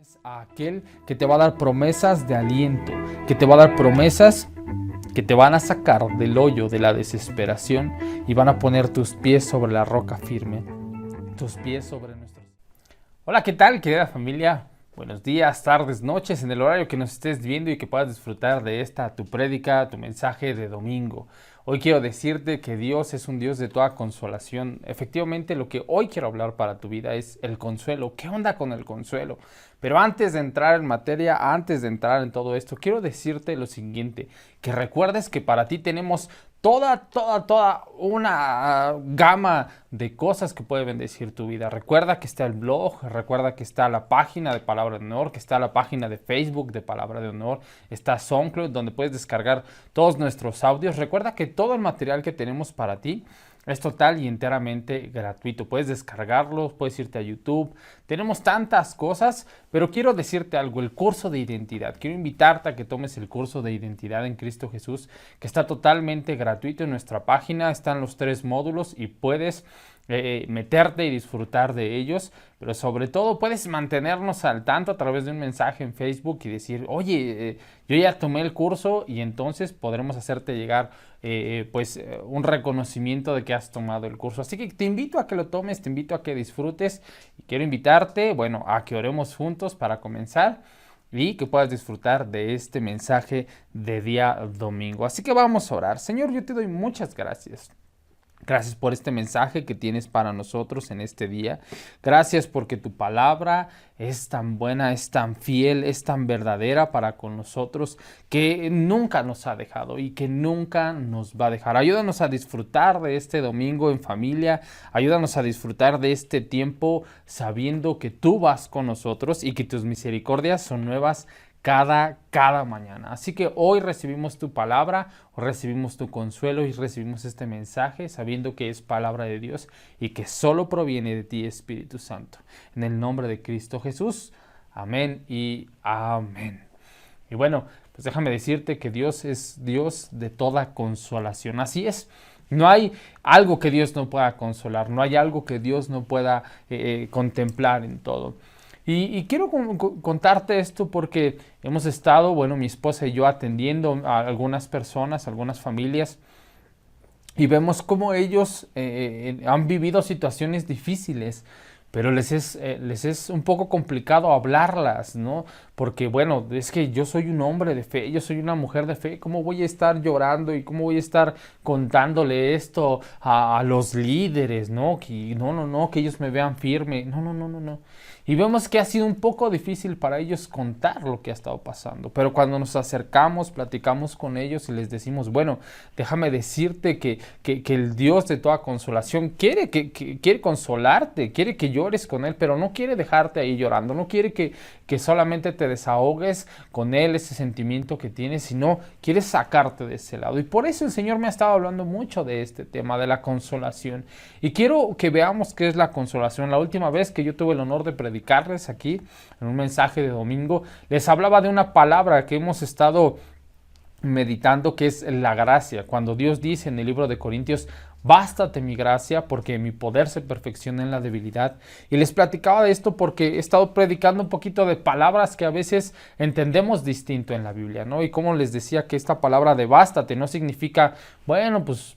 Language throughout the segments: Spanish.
Es a aquel que te va a dar promesas de aliento, que te va a dar promesas que te van a sacar del hoyo de la desesperación y van a poner tus pies sobre la roca firme, tus pies sobre nuestros... Hola, ¿qué tal, querida familia? Buenos días, tardes, noches, en el horario que nos estés viendo y que puedas disfrutar de esta, tu prédica, tu mensaje de domingo. Hoy quiero decirte que Dios es un Dios de toda consolación. Efectivamente, lo que hoy quiero hablar para tu vida es el consuelo. ¿Qué onda con el consuelo? Pero antes de entrar en materia, antes de entrar en todo esto, quiero decirte lo siguiente, que recuerdes que para ti tenemos toda una gama de cosas que puede bendecir tu vida. Recuerda que está el blog, recuerda que está la página de Palabra de Honor, que está la página de Facebook de Palabra de Honor, está SoundCloud, donde puedes descargar todos nuestros audios. Recuerda que todo el material que tenemos para ti es total y enteramente gratuito. Puedes descargarlos, puedes irte a YouTube. Tenemos tantas cosas, pero quiero decirte algo, el curso de identidad. Quiero invitarte a que tomes el curso de identidad en Cristo Jesús, que está totalmente gratuito en nuestra página. Están los 3 módulos y puedes meterte y disfrutar de ellos, pero sobre todo puedes mantenernos al tanto a través de un mensaje en Facebook y decir, oye, yo ya tomé el curso, y entonces podremos hacerte llegar un reconocimiento de que has tomado el curso. Así que te invito a que lo tomes, te invito a que disfrutes y quiero invitarte, a que oremos juntos para comenzar y que puedas disfrutar de este mensaje de día domingo. Así que vamos a orar. Señor, yo te doy muchas gracias. Gracias por este mensaje que tienes para nosotros en este día. Gracias porque tu palabra es tan buena, es tan fiel, es tan verdadera para con nosotros, que nunca nos ha dejado y que nunca nos va a dejar. Ayúdanos a disfrutar de este domingo en familia. Ayúdanos a disfrutar de este tiempo sabiendo que tú vas con nosotros y que tus misericordias son nuevas cada mañana. Así que hoy recibimos tu palabra, hoy recibimos tu consuelo y recibimos este mensaje sabiendo que es palabra de Dios y que solo proviene de ti, Espíritu Santo. En el nombre de Cristo Jesús. Amén y amén. Y bueno, pues déjame decirte que Dios es Dios de toda consolación. Así es. No hay algo que Dios no pueda consolar, no hay algo que Dios no pueda contemplar en todo. Y quiero contarte esto porque hemos estado, mi esposa y yo atendiendo a algunas personas, algunas familias, y vemos cómo ellos han vivido situaciones difíciles, pero les es un poco complicado hablarlas, ¿no? Porque, es que yo soy un hombre de fe, yo soy una mujer de fe, ¿cómo voy a estar llorando y cómo voy a estar contándole esto a los líderes, ¿no? Que que ellos me vean firme, no. Y vemos que ha sido un poco difícil para ellos contar lo que ha estado pasando, pero cuando nos acercamos, platicamos con ellos y les decimos, déjame decirte que el Dios de toda consolación quiere consolarte, quiere que llores con Él, pero no quiere dejarte ahí llorando, no quiere que solamente te desahogues con Él, ese sentimiento que tienes, sino quiere sacarte de ese lado. Y por eso el Señor me ha estado hablando mucho de este tema, de la consolación. Y quiero que veamos qué es la consolación. La última vez que yo tuve el honor de predicarles aquí, en un mensaje de domingo, les hablaba de una palabra que hemos estado meditando, que es la gracia. Cuando Dios dice en el libro de Corintios, bástate mi gracia porque mi poder se perfecciona en la debilidad. Y les platicaba de esto porque he estado predicando un poquito de palabras que a veces entendemos distinto en la Biblia, ¿no? Y como les decía que esta palabra de bástate no significa, pues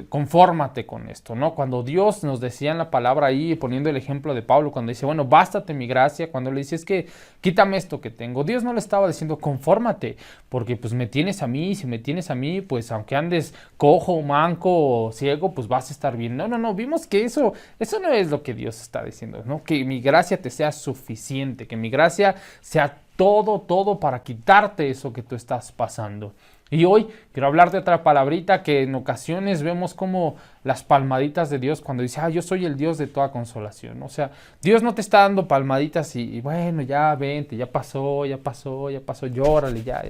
confórmate con esto, ¿no? Cuando Dios nos decía en la palabra ahí, poniendo el ejemplo de Pablo, cuando dice, bástate mi gracia, cuando le dice, es que quítame esto que tengo, Dios no le estaba diciendo, confórmate, porque pues me tienes a mí, si me tienes a mí, pues aunque andes cojo, manco o ciego, pues vas a estar bien. No, vimos que eso no es lo que Dios está diciendo, ¿no? Que mi gracia te sea suficiente, que mi gracia sea todo para quitarte eso que tú estás pasando. Y hoy quiero hablar de otra palabrita que en ocasiones vemos como las palmaditas de Dios cuando dice, yo soy el Dios de toda consolación. O sea, Dios no te está dando palmaditas y ya vente, ya pasó, llórale, ya.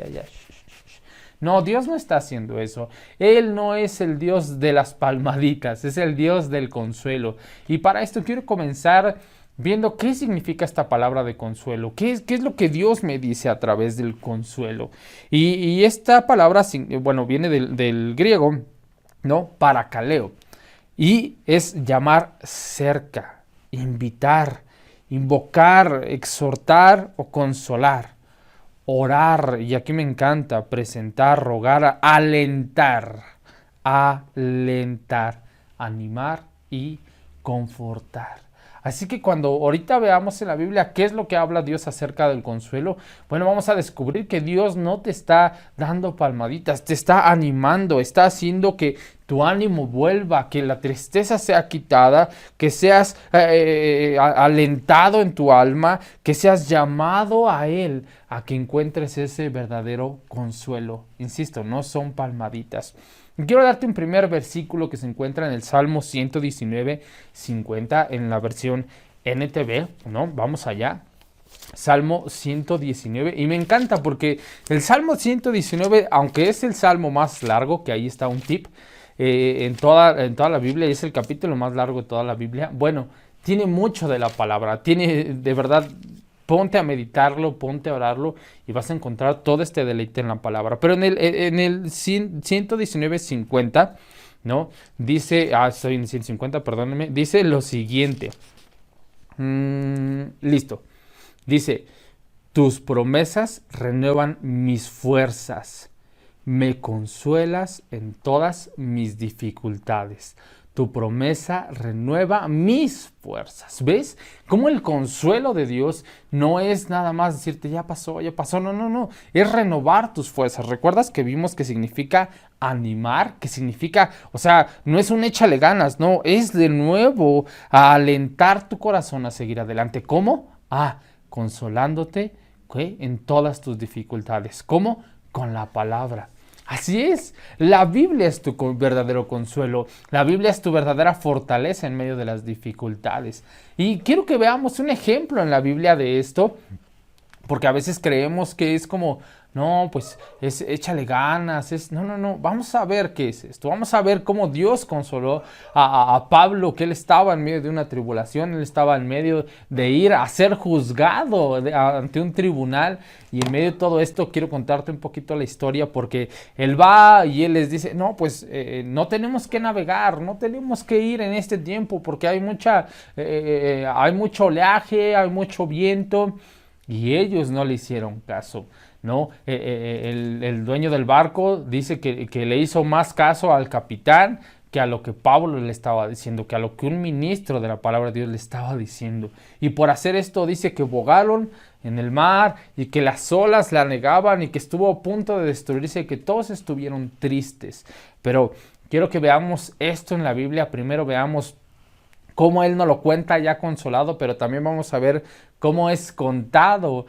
No, Dios no está haciendo eso. Él no es el Dios de las palmaditas, es el Dios del consuelo. Y para esto quiero comenzar viendo qué significa esta palabra de consuelo, qué es lo que Dios me dice a través del consuelo. Y esta palabra, viene del griego, ¿no? Parakaleo. Y es llamar cerca, invitar, invocar, exhortar o consolar, orar, y aquí me encanta, presentar, rogar, alentar, animar y confortar. Así que cuando ahorita veamos en la Biblia qué es lo que habla Dios acerca del consuelo, bueno, vamos a descubrir que Dios no te está dando palmaditas, te está animando, está haciendo que tu ánimo vuelva, que la tristeza sea quitada, que seas alentado en tu alma, que seas llamado a Él, a que encuentres ese verdadero consuelo. Insisto, no son palmaditas. Quiero darte un primer versículo que se encuentra en el Salmo 119, 50, en la versión NTV, ¿no? Vamos allá. Salmo 119, y me encanta porque el Salmo 119, aunque es el salmo más largo, que ahí está un tip, en toda la Biblia, y es el capítulo más largo de toda la Biblia, bueno, tiene mucho de la palabra, tiene de verdad. Ponte a meditarlo, ponte a orarlo y vas a encontrar todo este deleite en la palabra. Pero en el 119.50, ¿no? Dice, estoy en 150, perdónenme, dice lo siguiente. Listo. Dice, tus promesas renuevan mis fuerzas, me consuelas en todas mis dificultades. Tu promesa renueva mis fuerzas. ¿Ves? Cómo el consuelo de Dios no es nada más decirte ya pasó. No. Es renovar tus fuerzas. ¿Recuerdas que vimos que significa animar? Que significa, o sea, no es un échale ganas, no. Es de nuevo a alentar tu corazón a seguir adelante. ¿Cómo? Consolándote, ¿okay?, en todas tus dificultades. ¿Cómo? Con la palabra. Así es, la Biblia es tu verdadero consuelo, la Biblia es tu verdadera fortaleza en medio de las dificultades. Y quiero que veamos un ejemplo en la Biblia de esto, porque a veces creemos que es como, no, pues es échale ganas, no, vamos a ver qué es esto, vamos a ver cómo Dios consoló a Pablo, que él estaba en medio de una tribulación, él estaba en medio de ir a ser juzgado ante un tribunal, y en medio de todo esto quiero contarte un poquito la historia, porque él va y él les dice, no, pues no tenemos que navegar, no tenemos que ir en este tiempo, porque hay mucho oleaje, hay mucho viento, y ellos no le hicieron caso, ¿no? El dueño del barco dice que le hizo más caso al capitán que a lo que Pablo le estaba diciendo, que a lo que un ministro de la palabra de Dios le estaba diciendo. Y por hacer esto dice que bogaron en el mar y que las olas la anegaban y que estuvo a punto de destruirse y que todos estuvieron tristes. Pero quiero que veamos esto en la Biblia. Primero veamos cómo él nos lo cuenta ya consolado, pero también vamos a ver cómo es contado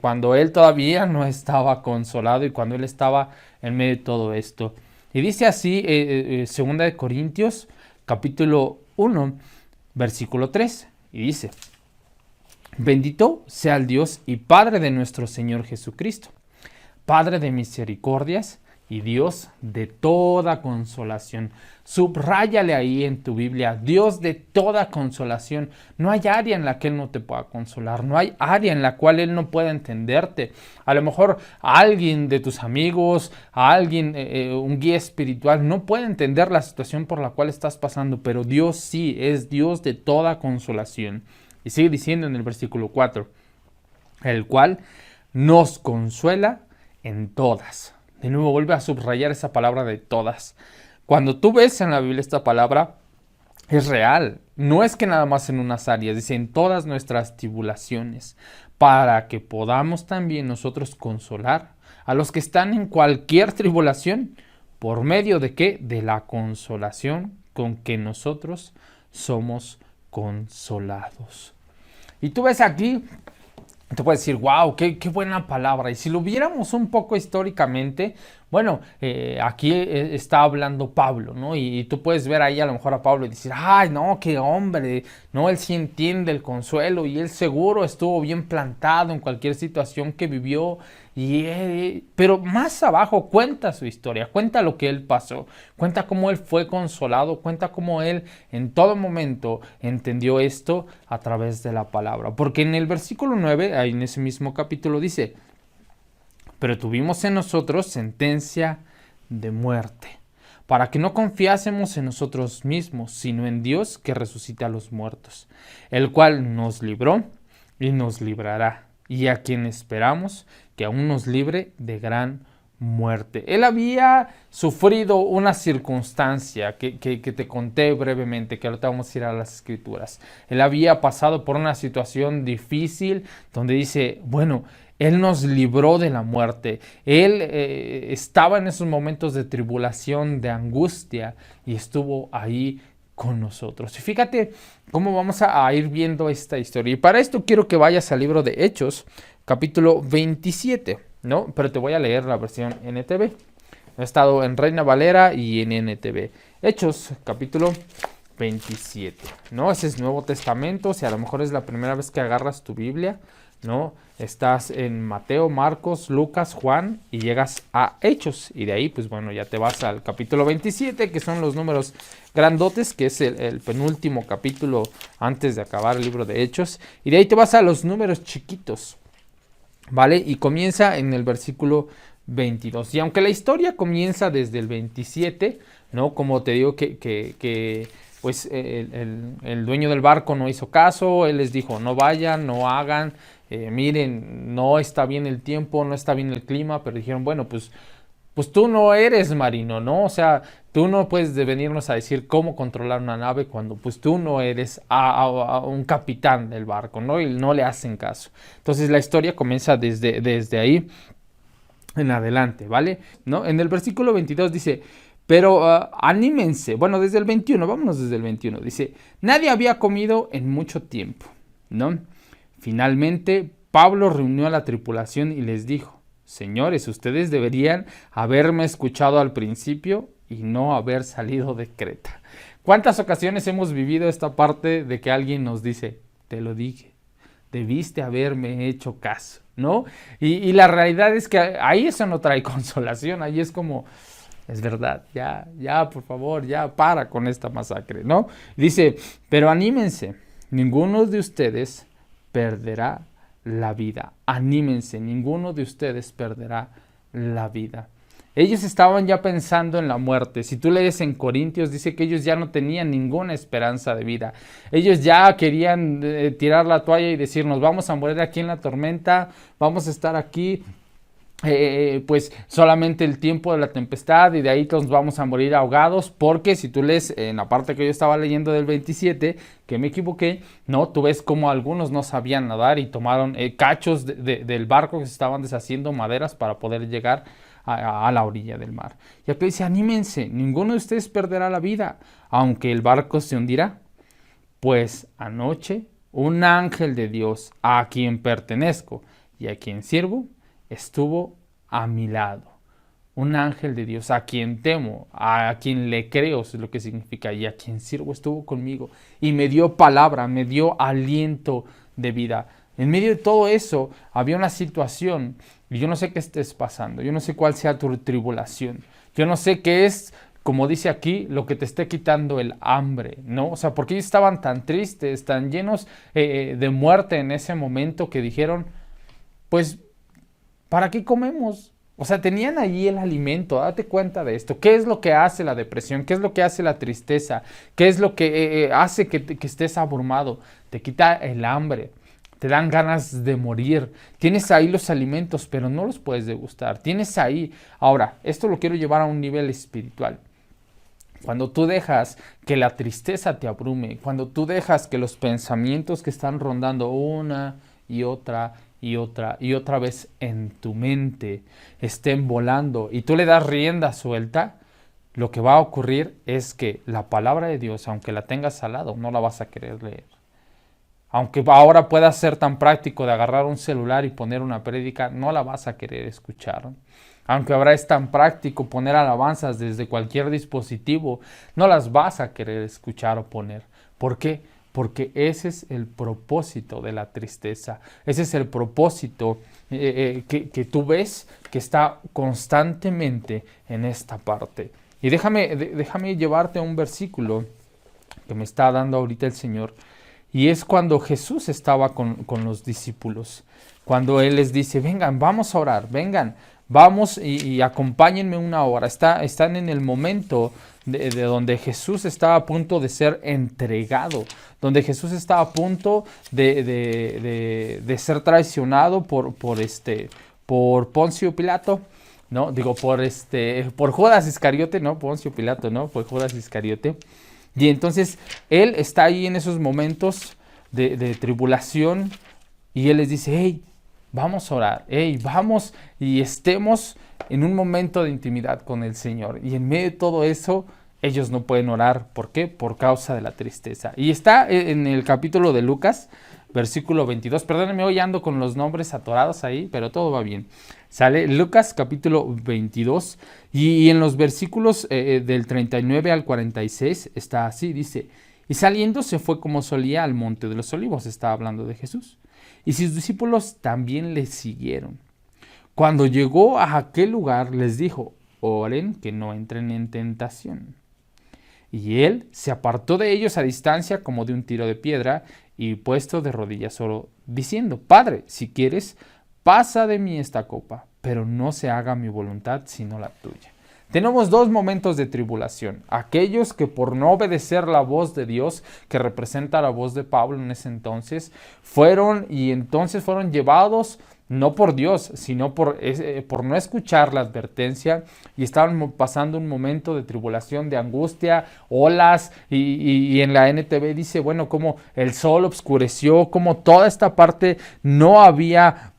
cuando él todavía no estaba consolado y cuando él estaba en medio de todo esto. Y dice así, 2 de Corintios, capítulo 1, versículo 3, y dice, bendito sea el Dios y Padre de nuestro Señor Jesucristo, Padre de misericordias y Dios de toda consolación. Subráyale ahí en tu Biblia, Dios de toda consolación. No hay área en la que Él no te pueda consolar, no hay área en la cual Él no pueda entenderte. A lo mejor a alguien de tus amigos, a alguien, un guía espiritual, no puede entender la situación por la cual estás pasando, pero Dios sí, es Dios de toda consolación. Y sigue diciendo en el versículo 4, el cual nos consuela en todas. De nuevo vuelve a subrayar esa palabra de todas. Cuando tú ves en la Biblia esta palabra, es real. No es que nada más en unas áreas, dice en todas nuestras tribulaciones, para que podamos también nosotros consolar a los que están en cualquier tribulación. ¿Por medio de qué? De la consolación con que nosotros somos consolados. Y tú ves aquí, te puedes decir, wow, qué buena palabra. Y si lo viéramos un poco históricamente, bueno, aquí está hablando Pablo, ¿no? Y tú puedes ver ahí a lo mejor a Pablo y decir, ay, no, qué hombre, no, él sí entiende el consuelo y él seguro estuvo bien plantado en cualquier situación que vivió. Pero más abajo cuenta su historia, cuenta lo que él pasó, cuenta cómo él fue consolado, cuenta cómo él en todo momento entendió esto a través de la palabra. Porque en el versículo 9, ahí en ese mismo capítulo dice, pero tuvimos en nosotros sentencia de muerte, para que no confiásemos en nosotros mismos, sino en Dios que resucita a los muertos, el cual nos libró y nos librará, y a quien esperamos que aún nos libre de gran muerte. Él había sufrido una circunstancia que te conté brevemente, que ahorita vamos a ir a las escrituras. Él había pasado por una situación difícil donde dice, bueno, Él nos libró de la muerte. Él estaba en esos momentos de tribulación, de angustia, y estuvo ahí con nosotros. Y fíjate cómo vamos a ir viendo esta historia. Y para esto quiero que vayas al libro de Hechos, capítulo 27, ¿no? Pero te voy a leer la versión NTV. He estado en Reina Valera y en NTV. Hechos, capítulo 27, ¿no? Ese es Nuevo Testamento. Si a lo mejor es la primera vez que agarras tu Biblia, ¿no? Estás en Mateo, Marcos, Lucas, Juan y llegas a Hechos. Y de ahí, pues bueno, ya te vas al capítulo 27, que son los números grandotes, que es el penúltimo capítulo antes de acabar el libro de Hechos. Y de ahí te vas a los números chiquitos, ¿vale? Y comienza en el versículo 22. Y aunque la historia comienza desde el 27, ¿no? Como te digo que pues el dueño del barco no hizo caso, él les dijo, no vayan, no hagan, miren, no está bien el tiempo, no está bien el clima, pero dijeron, bueno, pues tú no eres marino, ¿no? O sea, tú no puedes venirnos a decir cómo controlar una nave cuando pues tú no eres a un capitán del barco, ¿no? Y no le hacen caso. Entonces la historia comienza desde ahí en adelante, ¿vale? ¿No? En el versículo 22 dice, pero anímense. Bueno, desde el 21, vámonos desde el 21. Dice, nadie había comido en mucho tiempo, ¿no? Finalmente, Pablo reunió a la tripulación y les dijo, señores, ustedes deberían haberme escuchado al principio y no haber salido de Creta. ¿Cuántas ocasiones hemos vivido esta parte de que alguien nos dice, te lo dije, debiste haberme hecho caso, ¿no? Y la realidad es que ahí eso no trae consolación, ahí es como, es verdad, ya, por favor, ya para con esta masacre, ¿no? Dice, pero anímense, ninguno de ustedes perderá la vida. Anímense, ninguno de ustedes perderá la vida. Ellos estaban ya pensando en la muerte. Si tú lees en Corintios, dice que ellos ya no tenían ninguna esperanza de vida. Ellos ya querían tirar la toalla y decir, nos vamos a morir aquí en la tormenta, vamos a estar aquí pues solamente el tiempo de la tempestad y de ahí nos vamos a morir ahogados, porque si tú lees en la parte que yo estaba leyendo del 27, que me equivoqué, no, tú ves como algunos no sabían nadar y tomaron cachos del barco que se estaban deshaciendo, maderas para poder llegar a la orilla del mar. Y aquí dice, anímense, ninguno de ustedes perderá la vida, aunque el barco se hundirá. Pues anoche un ángel de Dios, a quien pertenezco y a quien sirvo, estuvo a mi lado. Un ángel de Dios, a quien temo, a quien le creo, es lo que significa, y a quien sirvo, estuvo conmigo y me dio palabra, me dio aliento de vida. En medio de todo eso había una situación, y yo no sé qué estés pasando, yo no sé cuál sea tu tribulación, yo no sé qué es, como dice aquí, lo que te esté quitando el hambre, ¿no? O sea, porque ellos estaban tan tristes, tan llenos de muerte en ese momento que dijeron, pues, ¿para qué comemos? O sea, tenían allí el alimento, date cuenta de esto. ¿Qué es lo que hace la depresión? ¿Qué es lo que hace la tristeza? ¿Qué es lo que hace que estés abrumado? Te quita el hambre, te dan ganas de morir. Tienes ahí los alimentos, pero no los puedes degustar. Tienes ahí. Ahora, esto lo quiero llevar a un nivel espiritual. Cuando tú dejas que la tristeza te abrume, cuando tú dejas que los pensamientos que están rondando una y otra vez en tu mente estén volando y tú le das rienda suelta, lo que va a ocurrir es que la palabra de Dios, aunque la tengas al lado, no la vas a querer leer. Aunque ahora pueda ser tan práctico de agarrar un celular y poner una prédica, no la vas a querer escuchar. Aunque ahora es tan práctico poner alabanzas desde cualquier dispositivo, no las vas a querer escuchar o poner. ¿Por qué? Porque ese es el propósito de la tristeza. Ese es el propósito que tú ves que está constantemente en esta parte. Y déjame llevarte a un versículo que me está dando ahorita el Señor. Y es cuando Jesús estaba con los discípulos. Cuando Él les dice, vengan, vamos a orar, vengan, vamos y acompáñenme una hora. Están en el momento de donde Jesús estaba a punto de ser entregado, donde Jesús estaba a punto de ser traicionado por Poncio Pilato. No, digo, por Judas Iscariote, no, Poncio Pilato, no, por Judas Iscariote. Y entonces él está ahí en esos momentos de tribulación y él les dice, hey, vamos a orar, hey, vamos y estemos en un momento de intimidad con el Señor. Y en medio de todo eso, ellos no pueden orar. ¿Por qué? Por causa de la tristeza. Y está en el capítulo de Lucas, versículo 22. Perdónenme, hoy ando con los nombres atorados ahí, pero todo va bien. Sale Lucas capítulo 22 y en los versículos del 39 al 46 está así, dice, y saliendo se fue como solía al monte de los olivos, estaba hablando de Jesús, y sus discípulos también le siguieron. Cuando llegó a aquel lugar les dijo, oren que no entren en tentación. Y él se apartó de ellos a distancia como de un tiro de piedra y puesto de rodillas oró, diciendo, Padre, si quieres, pasa de mí esta copa, pero no se haga mi voluntad sino la tuya. Tenemos dos momentos de tribulación. Aquellos que por no obedecer la voz de Dios, que representa la voz de Pablo en ese entonces, fueron llevados no por Dios, sino por no escuchar la advertencia y estaban pasando un momento de tribulación, de angustia, olas y en la NTV dice, bueno, como el sol oscureció, como toda esta parte no había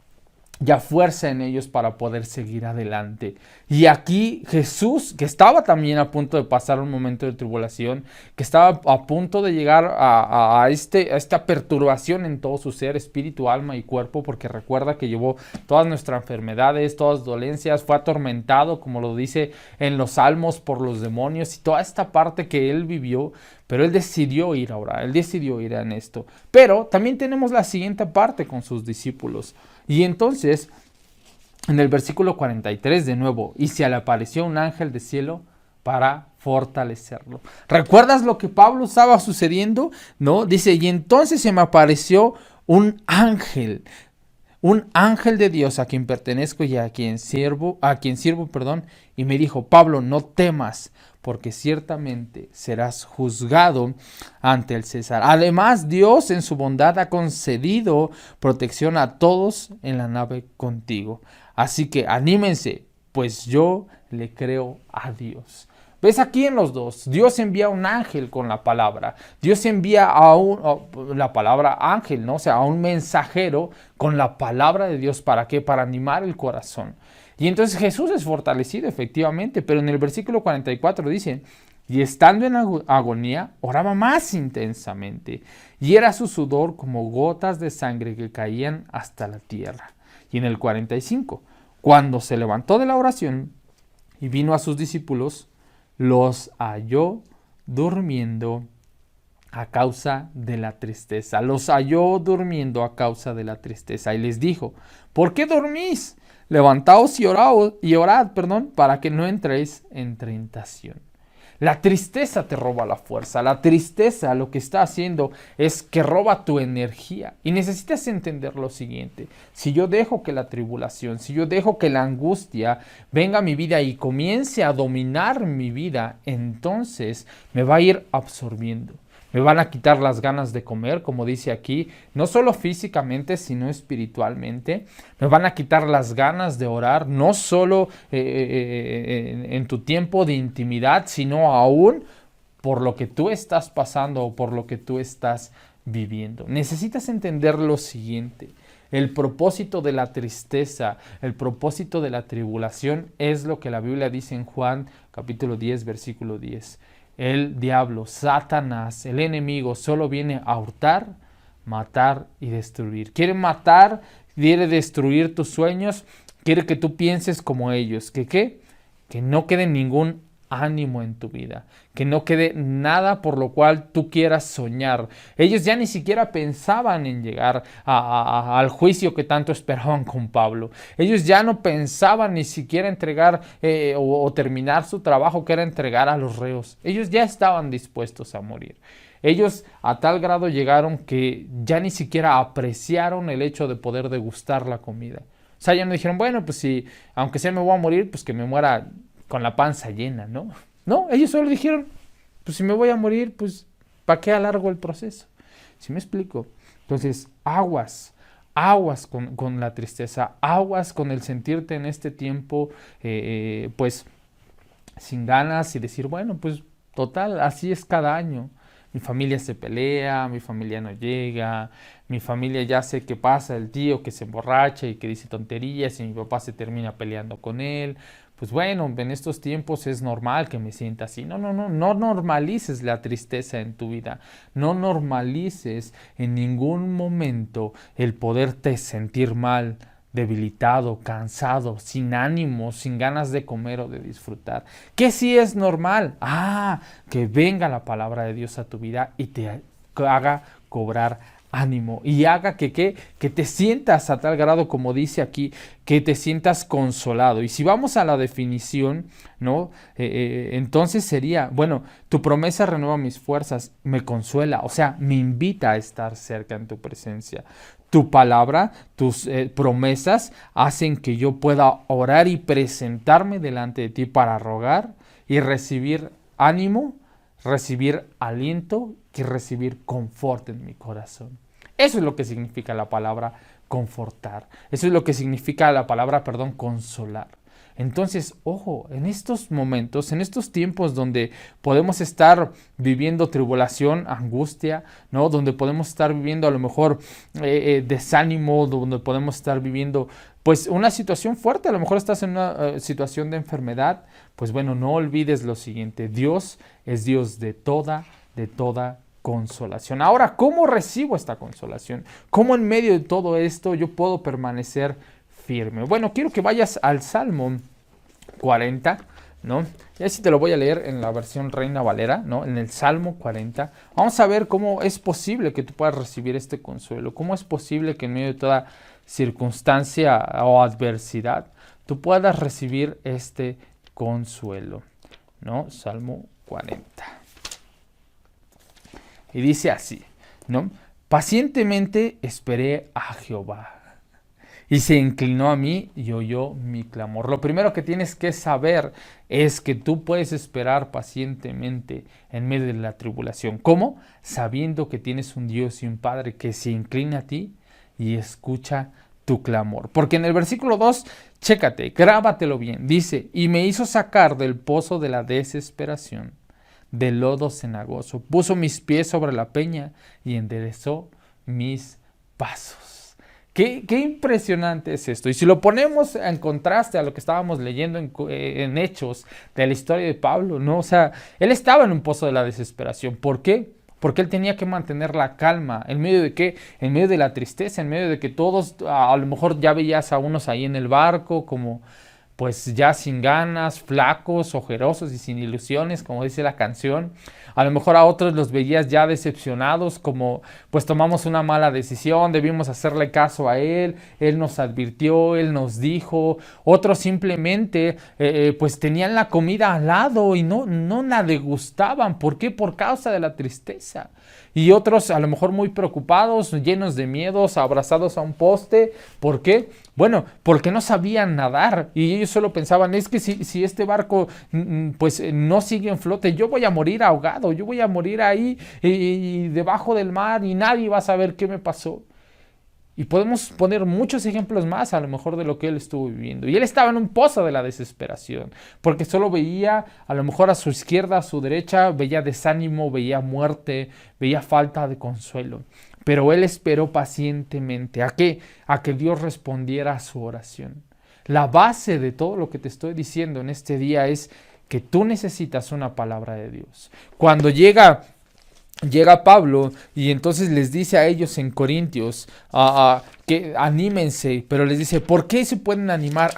ya fuerza en ellos para poder seguir adelante. Y aquí Jesús, que estaba también a punto de pasar un momento de tribulación, que estaba a punto de llegar a esta perturbación en todo su ser, espíritu, alma y cuerpo, porque recuerda que llevó todas nuestras enfermedades, todas dolencias, fue atormentado, como lo dice en los Salmos, por los demonios y toda esta parte que él vivió, pero él decidió ir a orar, él decidió ir en esto. Pero también tenemos la siguiente parte con sus discípulos. Y entonces, en el versículo 43 de nuevo, y se le apareció un ángel del cielo para fortalecerlo. ¿Recuerdas lo que Pablo estaba sucediendo? ¿No? Dice, y entonces se me apareció un ángel de Dios a quien pertenezco y a quien sirvo, y me dijo, Pablo, no temas, porque ciertamente serás juzgado ante el César. Además, Dios en su bondad ha concedido protección a todos en la nave contigo. Así que anímense, pues yo le creo a Dios. ¿Ves aquí en los dos? Dios envía un ángel con la palabra. Dios envía la palabra ángel, ¿no? O sea, a un mensajero con la palabra de Dios. ¿Para qué? Para animar el corazón. Y entonces Jesús es fortalecido efectivamente, pero en el versículo 44 dice, y estando en agonía, oraba más intensamente, y era su sudor como gotas de sangre que caían hasta la tierra. Y en el 45, cuando se levantó de la oración y vino a sus discípulos, los halló durmiendo a causa de la tristeza. Los halló durmiendo a causa de la tristeza. Y les dijo, ¿por qué dormís? Levantaos y orad, para que no entréis en tentación. La tristeza te roba la fuerza. La tristeza lo que está haciendo es que roba tu energía. Y necesitas entender lo siguiente. Si yo dejo que la tribulación, si yo dejo que la angustia venga a mi vida y comience a dominar mi vida, entonces me va a ir absorbiendo. Me van a quitar las ganas de comer, como dice aquí, no solo físicamente, sino espiritualmente. Me van a quitar las ganas de orar, no solo en tu tiempo de intimidad, sino aún por lo que tú estás pasando o por lo que tú estás viviendo. Necesitas entender lo siguiente. El propósito de la tristeza, el propósito de la tribulación es lo que la Biblia dice en Juan capítulo 10, versículo 10. El diablo, Satanás, el enemigo, solo viene a hurtar, matar y destruir. Quiere matar, quiere destruir tus sueños, quiere que tú pienses como ellos. ¿Que no quede ningún ánimo en tu vida, que no quede nada por lo cual tú quieras soñar. Ellos ya ni siquiera pensaban en llegar al juicio que tanto esperaban con Pablo. Ellos ya no pensaban ni siquiera entregar o terminar su trabajo, que era entregar a los reos. Ellos ya estaban dispuestos a morir. Ellos a tal grado llegaron que ya ni siquiera apreciaron el hecho de poder degustar la comida. sea, ya no dijeron, bueno, pues si, aunque sea me voy a morir, pues que me muera con la panza llena, ¿no? No, ellos solo dijeron, pues si me voy a morir, pues ¿para qué alargo el proceso? ¿Sí me explico? Entonces, aguas con la tristeza, aguas con el sentirte en este tiempo, pues sin ganas y decir, bueno, pues total, así es cada año. Mi familia se pelea, mi familia no llega, mi familia ya sé qué pasa, el tío que se emborracha y que dice tonterías y mi papá se termina peleando con él. Pues bueno, en estos tiempos es normal que me sienta así. No normalices la tristeza en tu vida. No normalices en ningún momento el poderte sentir mal, debilitado, cansado, sin ánimo, sin ganas de comer o de disfrutar. ¿Qué sí es normal? Que venga la palabra de Dios a tu vida y te haga cobrar ánimo y haga que te sientas a tal grado como dice aquí, que te sientas consolado. Y si vamos a la definición, ¿no? Entonces sería, bueno, tu promesa renueva mis fuerzas, me consuela, o sea, me invita a estar cerca en tu presencia. Tu palabra, tus promesas hacen que yo pueda orar y presentarme delante de ti para rogar y recibir ánimo, recibir aliento y recibir confort en mi corazón. Eso es lo que significa la palabra confortar. Eso es lo que significa la palabra, consolar. Entonces, ojo, en estos momentos, en estos tiempos donde podemos estar viviendo tribulación, angustia, ¿no? Donde podemos estar viviendo a lo mejor desánimo, donde podemos estar viviendo pues una situación fuerte, a lo mejor estás en una situación de enfermedad, pues bueno, no olvides lo siguiente, Dios es Dios de toda consolación. Ahora, ¿cómo recibo esta consolación? ¿Cómo en medio de todo esto yo puedo permanecer firme? Bueno, quiero que vayas al Salmo 40, ¿no? Y así te lo voy a leer en la versión Reina Valera, ¿no? En el Salmo 40. Vamos a ver cómo es posible que tú puedas recibir este consuelo. Cómo es posible que en medio de toda circunstancia o adversidad tú puedas recibir este consuelo, ¿no? Salmo 40. Y dice así, ¿no? Pacientemente esperé a Jehová y se inclinó a mí y oyó mi clamor. Lo primero que tienes que saber es que tú puedes esperar pacientemente en medio de la tribulación. ¿Cómo? Sabiendo que tienes un Dios y un Padre que se inclina a ti y escucha tu clamor. Porque en el versículo 2, chécate, grábatelo bien, dice, y me hizo sacar del pozo de la desesperación, del lodo cenagoso, puso mis pies sobre la peña y enderezó mis pasos. Qué impresionante es esto. Y si lo ponemos en contraste a lo que estábamos leyendo en Hechos de la historia de Pablo, ¿no? O sea, él estaba en un pozo de la desesperación. ¿Por qué? Porque él tenía que mantener la calma. ¿En medio de qué? En medio de la tristeza, en medio de que todos, a lo mejor ya veías a unos ahí en el barco como pues ya sin ganas, flacos, ojerosos y sin ilusiones, como dice la canción. A lo mejor a otros los veías ya decepcionados, como pues tomamos una mala decisión, debimos hacerle caso a él nos advirtió, él nos dijo. Otros simplemente pues tenían la comida al lado y no la degustaban. ¿Por qué? Por causa de la tristeza. Y otros a lo mejor muy preocupados, llenos de miedos, abrazados a un poste. ¿Por qué? Bueno, porque no sabían nadar y ellos solo pensaban, es que si este barco pues no sigue en flote, yo voy a morir ahogado, yo voy a morir ahí y debajo del mar y nadie va a saber qué me pasó. Y podemos poner muchos ejemplos más a lo mejor de lo que él estuvo viviendo. Y él estaba en un pozo de la desesperación, porque solo veía a lo mejor a su izquierda, a su derecha, veía desánimo, veía muerte, veía falta de consuelo. Pero él esperó pacientemente. ¿A qué? A que Dios respondiera a su oración. La base de todo lo que te estoy diciendo en este día es que tú necesitas una palabra de Dios. Cuando llega Pablo y entonces les dice a ellos en Corintios que anímense, pero les dice, ¿por qué se pueden animar?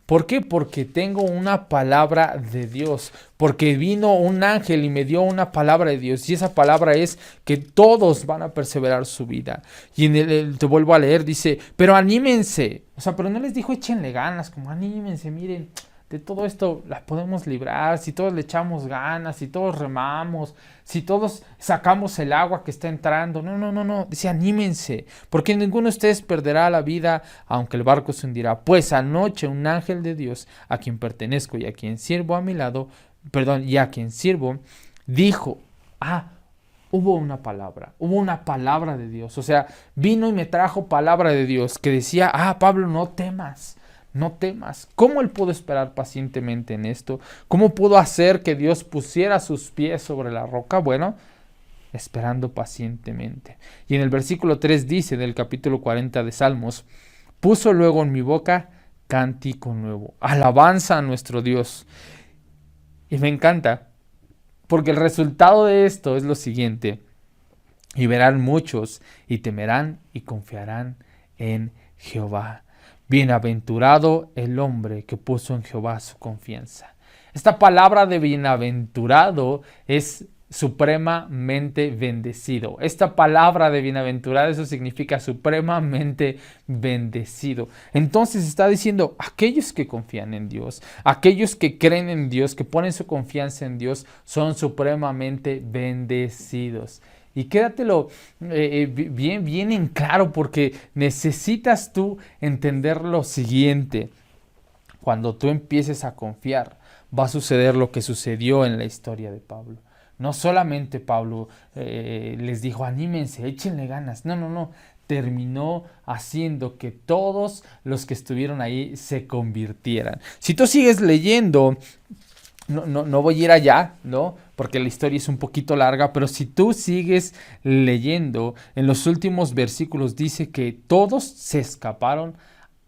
¿Por qué? Porque tengo una palabra de Dios, porque vino un ángel y me dio una palabra de Dios, y esa palabra es que todos van a perseverar su vida. Y te vuelvo a leer, dice, pero anímense, o sea, pero no les dijo échenle ganas, como anímense, miren, de todo esto la podemos librar, si todos le echamos ganas, si todos remamos, si todos sacamos el agua que está entrando. No. Dice, anímense, porque ninguno de ustedes perderá la vida, aunque el barco se hundirá. Pues anoche un ángel de Dios, a quien pertenezco y a quien sirvo a mi lado, y a quien sirvo, dijo, hubo una palabra de Dios. O sea, vino y me trajo palabra de Dios que decía, Pablo, no temas. ¿Cómo él pudo esperar pacientemente en esto? ¿Cómo pudo hacer que Dios pusiera sus pies sobre la roca? Bueno, esperando pacientemente. Y en el versículo 3 dice, del capítulo 40 de Salmos, puso luego en mi boca cántico nuevo, alabanza a nuestro Dios. Y me encanta, porque el resultado de esto es lo siguiente: y verán muchos, y temerán, y confiarán en Jehová. Bienaventurado el hombre que puso en Jehová su confianza. Esta palabra de bienaventurado es supremamente bendecido. Esta palabra de bienaventurado, eso significa supremamente bendecido. Entonces está diciendo, aquellos que confían en Dios, aquellos que creen en Dios, que ponen su confianza en Dios, son supremamente bendecidos. Y quédatelo bien en claro, porque necesitas tú entender lo siguiente. Cuando tú empieces a confiar, va a suceder lo que sucedió en la historia de Pablo. No solamente Pablo les dijo, anímense, échenle ganas. No. Terminó haciendo que todos los que estuvieron ahí se convirtieran. Si tú sigues leyendo, no voy a ir allá, ¿no? Porque la historia es un poquito larga, pero si tú sigues leyendo, en los últimos versículos dice que todos se escaparon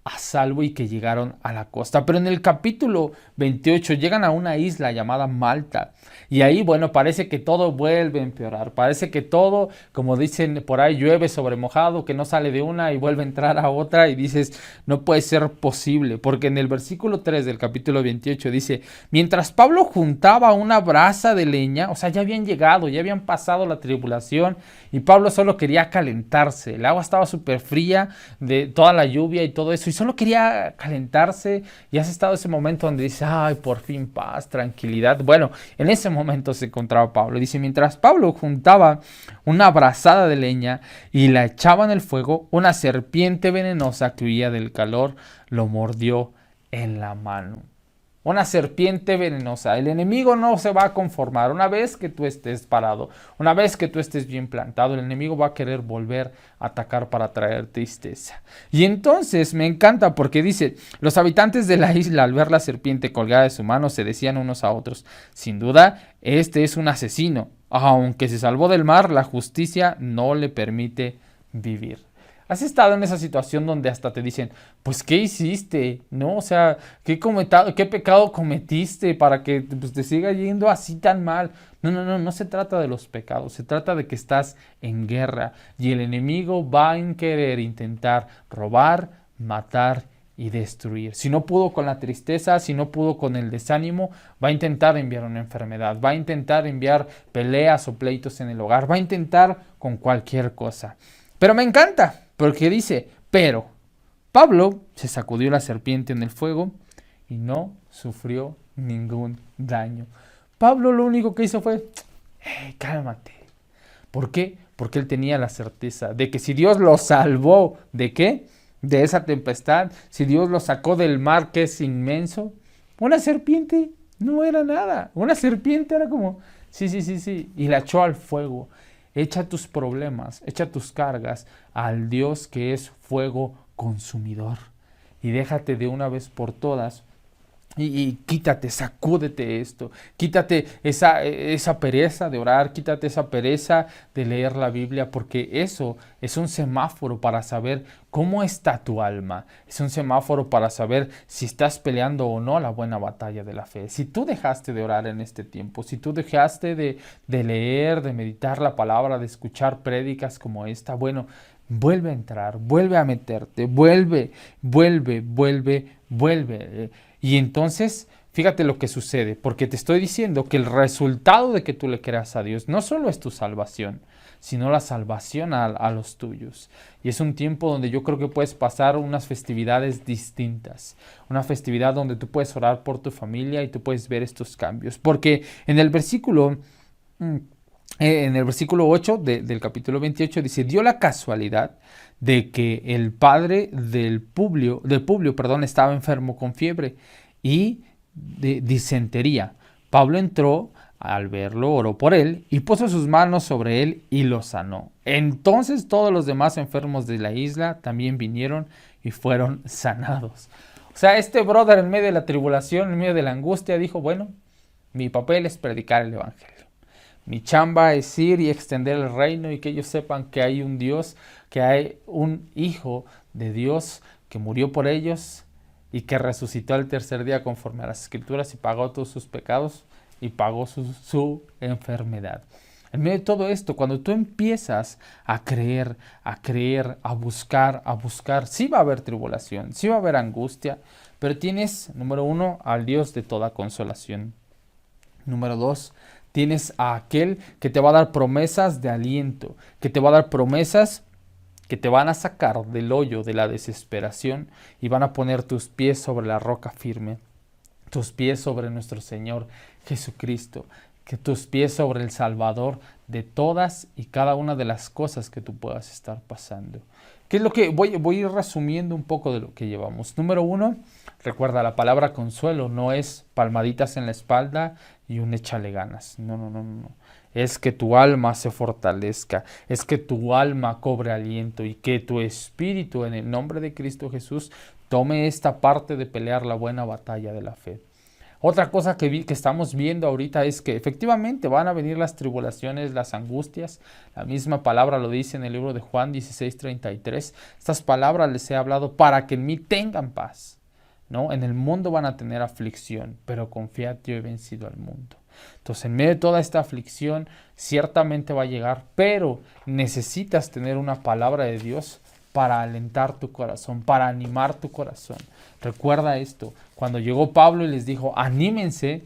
a salvo y que llegaron a la costa. Pero en el capítulo 28 llegan a una isla llamada Malta. Y ahí, bueno, parece que todo vuelve a empeorar. Parece que todo, como dicen por ahí, llueve sobre mojado, que no sale de una y vuelve a entrar a otra. Y dices, no puede ser posible. Porque en el versículo 3 del capítulo 28 dice, mientras Pablo juntaba una brasa de leña, o sea, ya habían llegado, ya habían pasado la tribulación. Y Pablo solo quería calentarse. El agua estaba súper fría de toda la lluvia y todo eso. Y solo quería calentarse. Y has estado ese momento donde dice, ay, por fin paz, tranquilidad. Bueno, en ese momento se encontraba Pablo. Dice, mientras Pablo juntaba una brazada de leña y la echaba en el fuego, una serpiente venenosa que huía del calor lo mordió en la mano. Una serpiente venenosa. El enemigo no se va a conformar. Una vez que tú estés parado, una vez que tú estés bien plantado, el enemigo va a querer volver a atacar para traer tristeza. Y entonces me encanta porque dice, los habitantes de la isla al ver la serpiente colgada de su mano se decían unos a otros, sin duda, este es un asesino. Aunque se salvó del mar, la justicia no le permite vivir. ¿Has estado en esa situación donde hasta te dicen, pues, ¿qué hiciste? ¿No? O sea, ¿qué pecado cometiste para que te siga yendo así tan mal? No se trata de los pecados, se trata de que estás en guerra y el enemigo va a querer intentar robar, matar y destruir. Si no pudo con la tristeza, si no pudo con el desánimo, va a intentar enviar una enfermedad, va a intentar enviar peleas o pleitos en el hogar, va a intentar con cualquier cosa. Pero me encanta. Porque dice, pero Pablo se sacudió la serpiente en el fuego y no sufrió ningún daño. Pablo lo único que hizo fue, cálmate. ¿Por qué? Porque él tenía la certeza de que si Dios lo salvó, ¿de qué? De esa tempestad, si Dios lo sacó del mar que es inmenso, una serpiente no era nada. Una serpiente era como, sí, y la echó al fuego. Echa tus problemas, echa tus cargas al Dios que es fuego consumidor. Y déjate de una vez por todas y quítate, sacúdete esto. Quítate esa pereza de orar, quítate esa pereza de leer la Biblia, porque eso es un semáforo para saber cómo está tu alma. Es un semáforo para saber si estás peleando o no la buena batalla de la fe. Si tú dejaste de orar en este tiempo, si tú dejaste de leer, de meditar la palabra, de escuchar prédicas como esta, bueno, vuelve a entrar, vuelve a meterte, vuelve. Y entonces, fíjate lo que sucede, porque te estoy diciendo que el resultado de que tú le creas a Dios no solo es tu salvación, sino la salvación a los tuyos. Y es un tiempo donde yo creo que puedes pasar unas festividades distintas, una festividad donde tú puedes orar por tu familia y tú puedes ver estos cambios, porque en el versículo 8 del capítulo 28 dice, dio la casualidad de que el padre de Publio, estaba enfermo con fiebre y de disentería. Pablo entró, al verlo, oró por él y puso sus manos sobre él y lo sanó. Entonces todos los demás enfermos de la isla también vinieron y fueron sanados. O sea, este brother en medio de la tribulación, en medio de la angustia, dijo, bueno, mi papel es predicar el evangelio. Mi chamba es ir y extender el reino y que ellos sepan que hay un Dios, que hay un Hijo de Dios que murió por ellos y que resucitó al tercer día conforme a las Escrituras y pagó todos sus pecados y pagó su enfermedad. En medio de todo esto, cuando tú empiezas a creer, a buscar, sí va a haber tribulación, sí va a haber angustia, pero tienes, número 1, al Dios de toda consolación. Número 2, tienes a aquel que te va a dar promesas de aliento, que te va a dar promesas que te van a sacar del hoyo de la desesperación y van a poner tus pies sobre la roca firme, tus pies sobre nuestro Señor Jesucristo, que tus pies sobre el Salvador de todas y cada una de las cosas que tú puedas estar pasando. ¿Qué es lo que voy a ir resumiendo un poco de lo que llevamos? Número 1, recuerda, la palabra consuelo no es palmaditas en la espalda y un échale ganas. No. Es que tu alma se fortalezca, es que tu alma cobre aliento y que tu espíritu en el nombre de Cristo Jesús tome esta parte de pelear la buena batalla de la fe. Otra cosa que estamos viendo ahorita es que efectivamente van a venir las tribulaciones, las angustias. La misma palabra lo dice en el libro de Juan 16:33. Estas palabras les he hablado para que en mí tengan paz, ¿no? En el mundo van a tener aflicción, pero confiad, yo he vencido al mundo. Entonces, en medio de toda esta aflicción, ciertamente va a llegar, pero necesitas tener una palabra de Dios para alentar tu corazón, para animar tu corazón. Recuerda esto, cuando llegó Pablo y les dijo, anímense,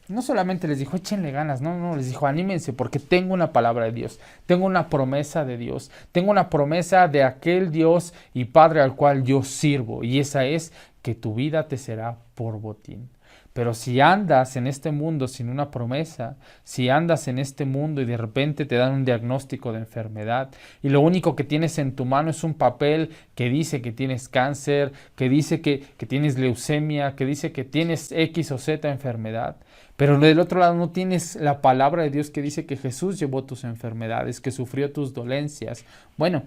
no solamente les dijo, échenle ganas, no, les dijo, anímense porque tengo una palabra de Dios, tengo una promesa de Dios, tengo una promesa de aquel Dios y Padre al cual yo sirvo, y esa es que tu vida te será por botín. Pero si andas en este mundo sin una promesa, si andas en este mundo y de repente te dan un diagnóstico de enfermedad y lo único que tienes en tu mano es un papel que dice que tienes cáncer, que dice que tienes leucemia, que dice que tienes X o Z enfermedad, pero del otro lado no tienes la palabra de Dios que dice que Jesús llevó tus enfermedades, que sufrió tus dolencias, bueno,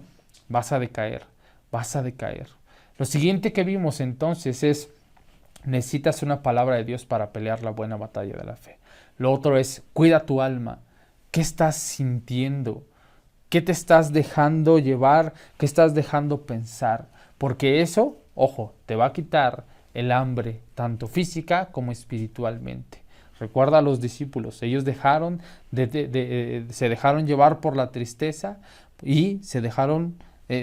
vas a decaer. Lo siguiente que vimos entonces es, necesitas una palabra de Dios para pelear la buena batalla de la fe. Lo otro es, cuida tu alma. ¿Qué estás sintiendo? ¿Qué te estás dejando llevar? ¿Qué estás dejando pensar? Porque eso, ojo, te va a quitar el hambre, tanto física como espiritualmente. Recuerda a los discípulos, ellos se dejaron llevar por la tristeza y se dejaron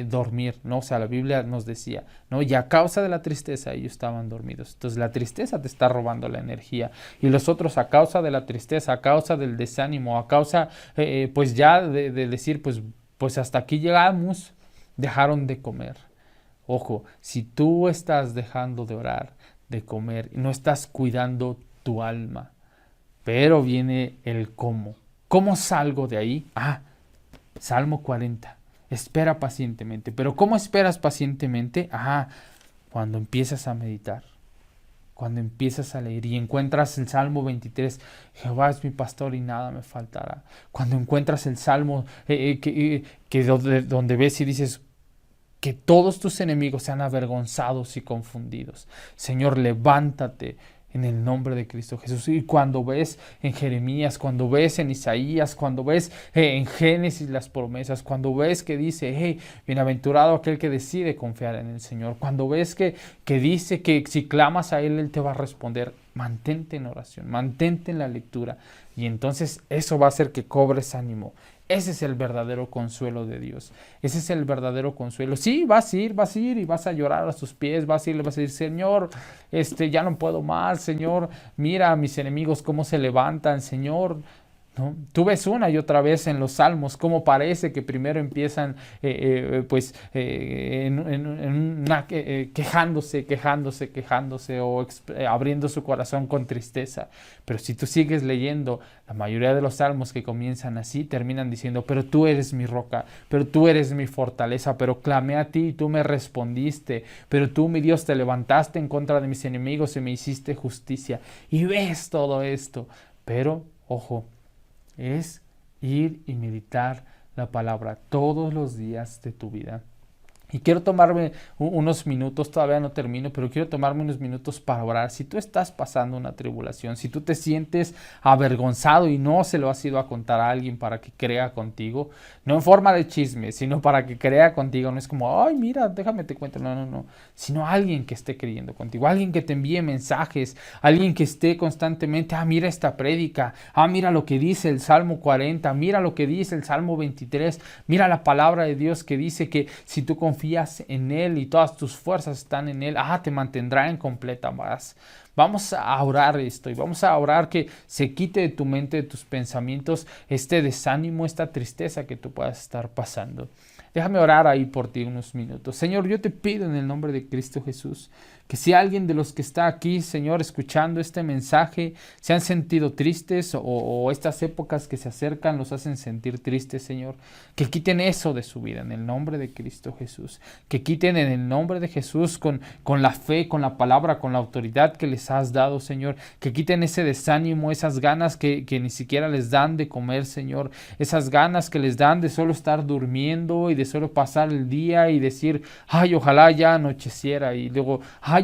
dormir, ¿no? O sea, la Biblia nos decía, ¿no? Y a causa de la tristeza ellos estaban dormidos. Entonces la tristeza te está robando la energía y los otros a causa de la tristeza, a causa del desánimo, a causa pues ya de decir pues hasta aquí llegamos, dejaron de comer. Ojo, si tú estás dejando de orar, de comer, no estás cuidando tu alma, pero viene el cómo. ¿Cómo salgo de ahí? Salmo 40. Espera pacientemente. ¿Pero cómo esperas pacientemente? Cuando empiezas a meditar, cuando empiezas a leer y encuentras el Salmo 23, Jehová es mi pastor y nada me faltará. Cuando encuentras el Salmo donde ves y dices, que todos tus enemigos sean avergonzados y confundidos. Señor, levántate en el nombre de Cristo Jesús. Y cuando ves en Jeremías, cuando ves en Isaías, cuando ves en Génesis las promesas, cuando ves que dice, bienaventurado aquel que decide confiar en el Señor, cuando ves que dice que si clamas a Él, Él te va a responder, mantente en oración, mantente en la lectura. Y entonces eso va a hacer que cobres ánimo, Ese es el verdadero consuelo de Dios. Ese es el verdadero consuelo. Sí, vas a ir y vas a llorar a sus pies, vas a ir y le vas a decir, Señor, ya no puedo más, Señor, mira a mis enemigos cómo se levantan, Señor. ¿No? Tú ves una y otra vez en los salmos cómo parece que primero empiezan quejándose o abriendo su corazón con tristeza. Pero si tú sigues leyendo, la mayoría de los salmos que comienzan así terminan diciendo, pero tú eres mi roca, pero tú eres mi fortaleza, pero clamé a ti y tú me respondiste, pero tú, mi Dios, te levantaste en contra de mis enemigos y me hiciste justicia. Y ves todo esto, pero, ojo, es ir y meditar la palabra todos los días de tu vida. Y quiero tomarme unos minutos, todavía no termino, pero quiero tomarme unos minutos para orar. Si tú estás pasando una tribulación, si tú te sientes avergonzado y no se lo has ido a contar a alguien para que crea contigo, no en forma de chisme, sino para que crea contigo, no es como, ay, mira, déjame te cuento, no, sino alguien que esté creyendo contigo, alguien que te envíe mensajes, alguien que esté constantemente, mira esta prédica, mira lo que dice el Salmo 40, mira lo que dice el Salmo 23, mira la palabra de Dios que dice que si tú confías en Él y todas tus fuerzas están en Él, te mantendrá en completa paz. Vamos a orar esto y vamos a orar que se quite de tu mente, de tus pensamientos, este desánimo, esta tristeza que tú puedas estar pasando. Déjame orar ahí por ti unos minutos. Señor, yo te pido en el nombre de Cristo Jesús que si alguien de los que está aquí, Señor, escuchando este mensaje, se han sentido tristes o estas épocas que se acercan los hacen sentir tristes, Señor, que quiten eso de su vida en el nombre de Cristo Jesús. Que quiten en el nombre de Jesús con la fe, con la palabra, con la autoridad que les has dado, Señor. Que quiten ese desánimo, esas ganas que ni siquiera les dan de comer, Señor. Esas ganas que les dan de solo estar durmiendo y de solo pasar el día y decir, ojalá ya anocheciera y luego,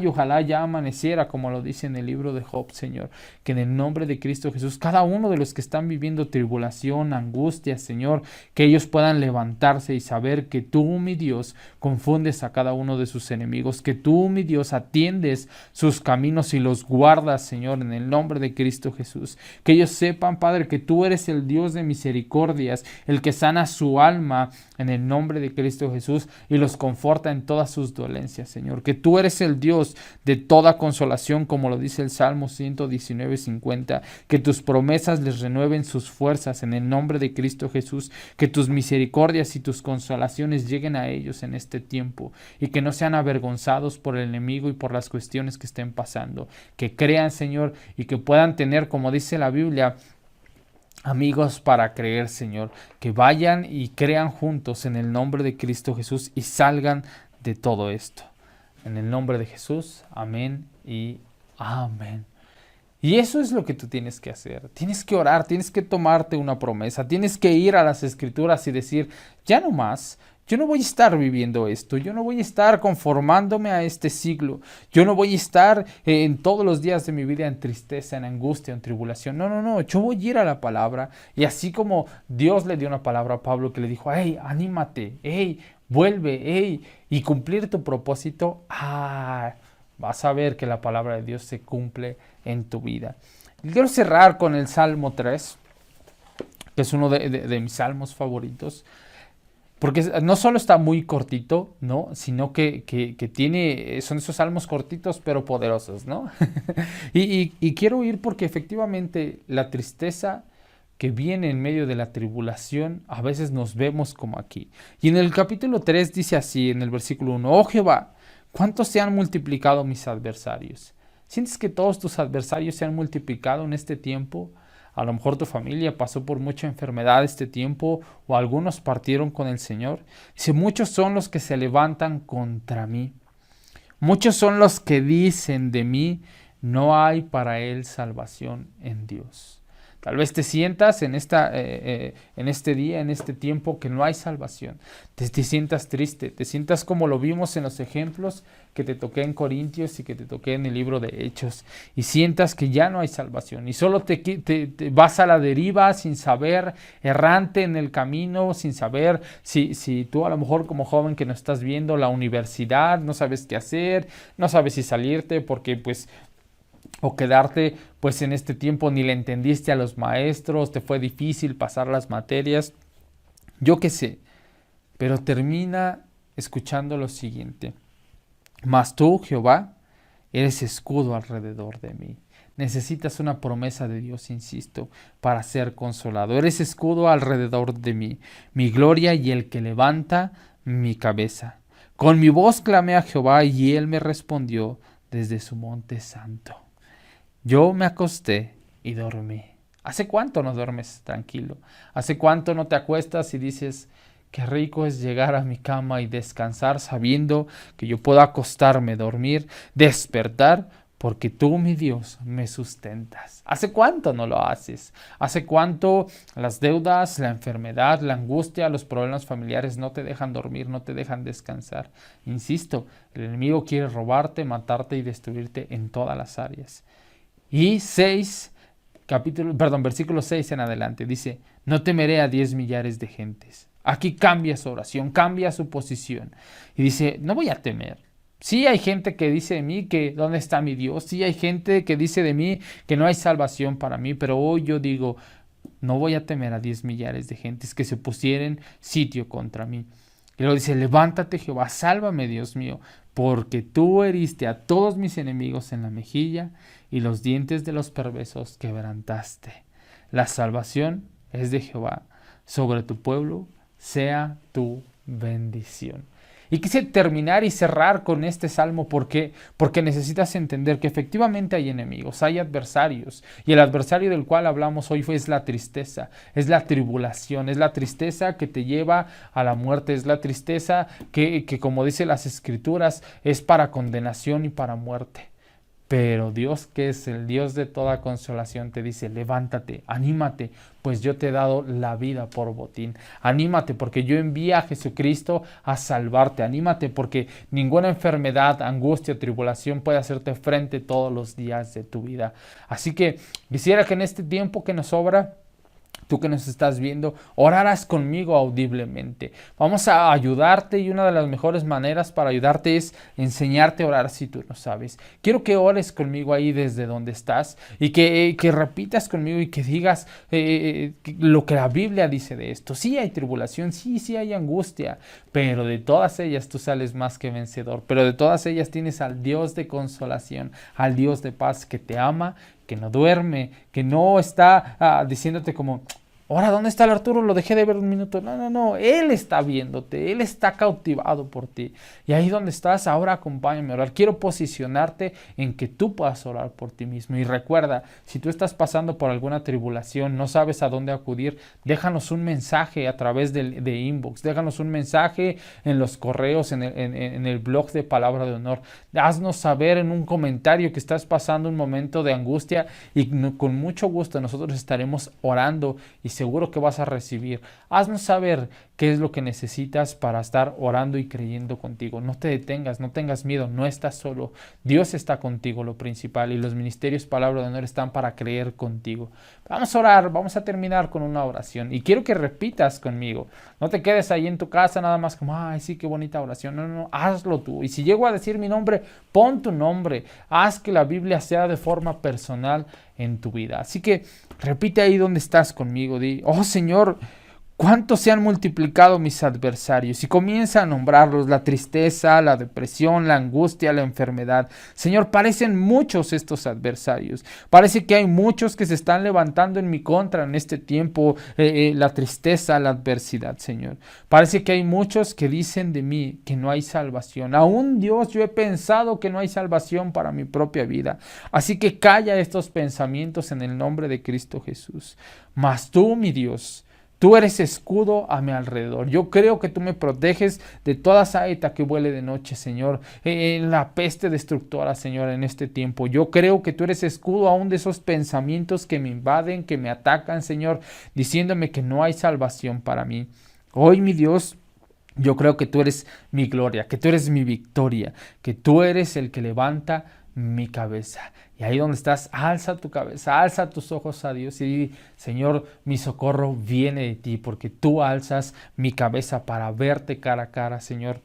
ojalá ya amaneciera, como lo dice en el libro de Job, Señor. Que en el nombre de Cristo Jesús, cada uno de los que están viviendo tribulación, angustia, Señor, que ellos puedan levantarse y saber que tú, mi Dios, confundes a cada uno de sus enemigos, que tú, mi Dios, atiendes sus caminos y los guardas, Señor, en el nombre de Cristo Jesús. Que ellos sepan, Padre, que tú eres el Dios de misericordias, el que sana su alma en el nombre de Cristo Jesús y los conforta en todas sus dolencias, Señor. Que tú eres el Dios de toda consolación, como lo dice el Salmo 119:50. Que tus promesas les renueven sus fuerzas en el nombre de Cristo Jesús. Que tus misericordias y tus consolaciones lleguen a ellos en este tiempo y que no sean avergonzados por el enemigo y por las cuestiones que estén pasando. Que crean, Señor, y que puedan tener, como dice la Biblia, amigos para creer, Señor. Que vayan y crean juntos en el nombre de Cristo Jesús y salgan de todo esto. En el nombre de Jesús, amén y amén. Y eso es lo que tú tienes que hacer. Tienes que orar, tienes que tomarte una promesa, tienes que ir a las Escrituras y decir, ya no más. Yo no voy a estar viviendo esto, yo no voy a estar conformándome a este siglo, yo no voy a estar en todos los días de mi vida en tristeza, en angustia, en tribulación. No, yo voy a ir a la palabra y así como Dios le dio una palabra a Pablo que le dijo, anímate, vuelve, y cumplir tu propósito, vas a ver que la palabra de Dios se cumple en tu vida. Y quiero cerrar con el Salmo 3, que es uno de mis salmos favoritos. Porque no solo está muy cortito, ¿no? Sino que son esos salmos cortitos pero poderosos, ¿no? y quiero ir porque efectivamente la tristeza que viene en medio de la tribulación, a veces nos vemos como aquí. Y en el capítulo 3 dice así, en el versículo 1, oh Jehová, ¿cuántos se han multiplicado mis adversarios? ¿Sientes que todos tus adversarios se han multiplicado en este tiempo? A lo mejor tu familia pasó por mucha enfermedad este tiempo o algunos partieron con el Señor. Dice, muchos son los que se levantan contra mí. Muchos son los que dicen de mí, no hay para él salvación en Dios. Tal vez te sientas en este día, en este tiempo, que no hay salvación. Te sientas triste, te sientas como lo vimos en los ejemplos que te toqué en Corintios y que te toqué en el libro de Hechos. Y sientas que ya no hay salvación. Y solo te vas a la deriva sin saber, errante en el camino, sin saber si tú a lo mejor como joven que no estás viendo la universidad, no sabes qué hacer, no sabes si salirte porque o quedarte en este tiempo ni le entendiste a los maestros, te fue difícil pasar las materias. Yo qué sé, pero termina escuchando lo siguiente. Mas tú, Jehová, eres escudo alrededor de mí. Necesitas una promesa de Dios, insisto, para ser consolado. Eres escudo alrededor de mí, mi gloria y el que levanta mi cabeza. Con mi voz clamé a Jehová y él me respondió desde su monte santo. Yo me acosté y dormí. ¿Hace cuánto no duermes tranquilo? ¿Hace cuánto no te acuestas y dices, qué rico es llegar a mi cama y descansar sabiendo que yo puedo acostarme, dormir, despertar, porque tú, mi Dios, me sustentas? ¿Hace cuánto no lo haces? ¿Hace cuánto las deudas, la enfermedad, la angustia, los problemas familiares no te dejan dormir, no te dejan descansar? Insisto, el enemigo quiere robarte, matarte y destruirte en todas las áreas. Y versículo 6 en adelante, dice, no temeré a 10 millares de gentes. Aquí cambia su oración, cambia su posición. Y dice, no voy a temer. Sí hay gente que dice de mí que ¿dónde está mi Dios? Sí hay gente que dice de mí que no hay salvación para mí, pero hoy yo digo, no voy a temer a 10 millares de gentes que se pusieren sitio contra mí. Y luego dice, levántate Jehová, sálvame Dios mío, porque tú heriste a todos mis enemigos en la mejilla y los dientes de los perversos quebrantaste. La salvación es de Jehová, sobre tu pueblo sea tu bendición. Y quise terminar y cerrar con este salmo porque necesitas entender que efectivamente hay enemigos, hay adversarios. Y el adversario del cual hablamos hoy es la tristeza, es la tribulación, es la tristeza que te lleva a la muerte, es la tristeza que como dice las Escrituras, es para condenación y para muerte. Pero Dios, que es el Dios de toda consolación, te dice, levántate, anímate, pues yo te he dado la vida por botín. Anímate porque yo envié a Jesucristo a salvarte. Anímate porque ninguna enfermedad, angustia o tribulación puede hacerte frente todos los días de tu vida. Así que quisiera que en este tiempo que nos sobra, tú que nos estás viendo, orarás conmigo audiblemente. Vamos a ayudarte y una de las mejores maneras para ayudarte es enseñarte a orar si tú no sabes. Quiero que ores conmigo ahí desde donde estás y que repitas conmigo y que digas lo que la Biblia dice de esto. Sí hay tribulación, sí hay angustia, pero de todas ellas tú sales más que vencedor. Pero de todas ellas tienes al Dios de consolación, al Dios de paz que te ama, que no duerme, que no está diciéndote como, ahora, ¿dónde está el Arturo? Lo dejé de ver un minuto. No, Él está viéndote, Él está cautivado por ti. Y ahí donde estás, ahora acompáñame a orar. Quiero posicionarte en que tú puedas orar por ti mismo. Y recuerda, si tú estás pasando por alguna tribulación, no sabes a dónde acudir, déjanos un mensaje a través de inbox, déjanos un mensaje en los correos, en el blog de Palabra de Honor. Haznos saber en un comentario que estás pasando un momento de angustia y con mucho gusto nosotros estaremos orando y seguro que vas a recibir. Haznos saber qué es lo que necesitas para estar orando y creyendo contigo. No te detengas, no tengas miedo, no estás solo. Dios está contigo, lo principal, y los ministerios Palabra de Honor están para creer contigo. Vamos a orar, vamos a terminar con una oración y quiero que repitas conmigo. No te quedes ahí en tu casa nada más como, ay, sí, qué bonita oración. No, hazlo tú. Y si llego a decir mi nombre, pon tu nombre. Haz que la Biblia sea de forma personal en tu vida. Así que repite ahí donde estás conmigo. Di, oh Señor, ¿cuántos se han multiplicado mis adversarios? Y comienza a nombrarlos: la tristeza, la depresión, la angustia, la enfermedad. Señor, parecen muchos estos adversarios. Parece que hay muchos que se están levantando en mi contra en este tiempo. La tristeza, la adversidad, Señor. Parece que hay muchos que dicen de mí que no hay salvación. Aún, Dios, yo he pensado que no hay salvación para mi propia vida. Así que calla estos pensamientos en el nombre de Cristo Jesús. Mas tú, mi Dios, tú eres escudo a mi alrededor. Yo creo que tú me proteges de toda saeta que vuele de noche, Señor. En la peste destructora, Señor, en este tiempo. Yo creo que tú eres escudo aún de esos pensamientos que me invaden, que me atacan, Señor, diciéndome que no hay salvación para mí. Hoy, mi Dios, yo creo que tú eres mi gloria, que tú eres mi victoria, que tú eres el que levanta mi cabeza. Y ahí donde estás, alza tu cabeza, alza tus ojos a Dios y di: Señor, mi socorro viene de ti, porque tú alzas mi cabeza para verte cara a cara, Señor,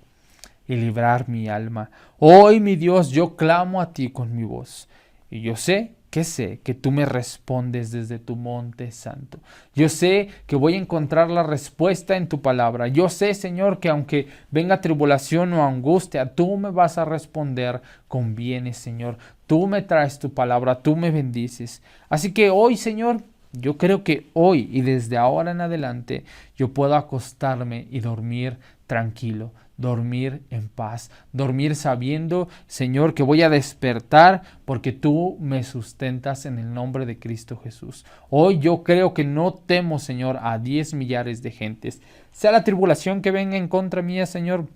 y librar mi alma. Hoy, mi Dios, yo clamo a ti con mi voz, y yo sé que sé que tú me respondes desde tu monte santo. Yo sé que voy a encontrar la respuesta en tu palabra. Yo sé, Señor, que aunque venga tribulación o angustia, tú me vas a responder con bienes, Señor. Tú me traes tu palabra, tú me bendices. Así que hoy, Señor, yo creo que hoy y desde ahora en adelante yo puedo acostarme y dormir tranquilo, dormir en paz, dormir sabiendo, Señor, que voy a despertar porque tú me sustentas en el nombre de Cristo Jesús. Hoy yo creo que no temo, Señor, a 10 millares de gentes. Sea la tribulación que venga en contra mía, Señor,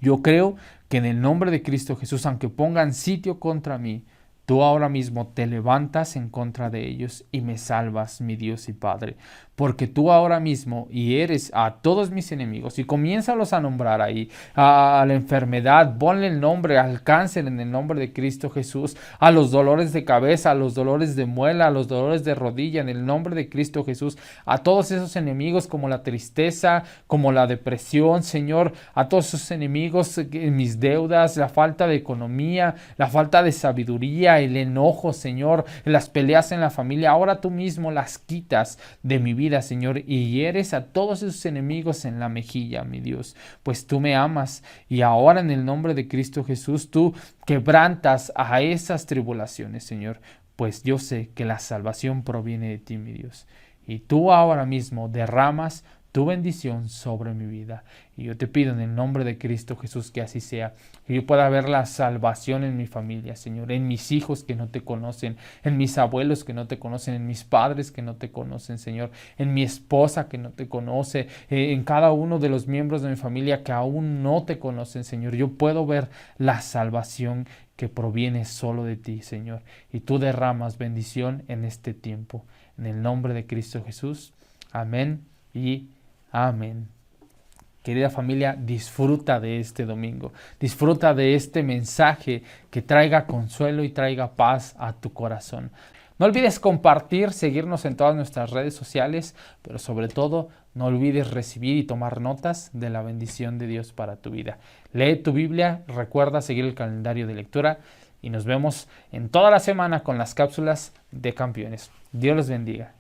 yo creo que en el nombre de Cristo Jesús, aunque pongan sitio contra mí, tú ahora mismo te levantas en contra de ellos y me salvas, mi Dios y Padre. Porque tú ahora mismo hieres a todos mis enemigos y comiénzalos a nombrar ahí. A la enfermedad, ponle el nombre, al cáncer en el nombre de Cristo Jesús. A los dolores de cabeza, a los dolores de muela, a los dolores de rodilla en el nombre de Cristo Jesús. A todos esos enemigos como la tristeza, como la depresión, Señor. A todos esos enemigos, mis deudas, la falta de economía, la falta de sabiduría, el enojo, Señor, las peleas en la familia. Ahora tú mismo las quitas de mi vida, Señor, y hieres a todos esos enemigos en la mejilla, mi Dios, pues tú me amas y ahora en el nombre de Cristo Jesús tú quebrantas a esas tribulaciones, Señor, pues yo sé que la salvación proviene de ti, mi Dios, y tú ahora mismo derramas tu bendición sobre mi vida. Y yo te pido en el nombre de Cristo Jesús que así sea, que yo pueda ver la salvación en mi familia, Señor, en mis hijos que no te conocen, en mis abuelos que no te conocen, en mis padres que no te conocen, Señor, en mi esposa que no te conoce, en cada uno de los miembros de mi familia que aún no te conocen, Señor. Yo puedo ver la salvación que proviene solo de ti, Señor, y tú derramas bendición en este tiempo. En el nombre de Cristo Jesús. Amén y amén. Querida familia, disfruta de este domingo, disfruta de este mensaje que traiga consuelo y traiga paz a tu corazón. No olvides compartir, seguirnos en todas nuestras redes sociales, pero sobre todo no olvides recibir y tomar notas de la bendición de Dios para tu vida. Lee tu Biblia, recuerda seguir el calendario de lectura y nos vemos en toda la semana con las cápsulas de campeones. Dios los bendiga.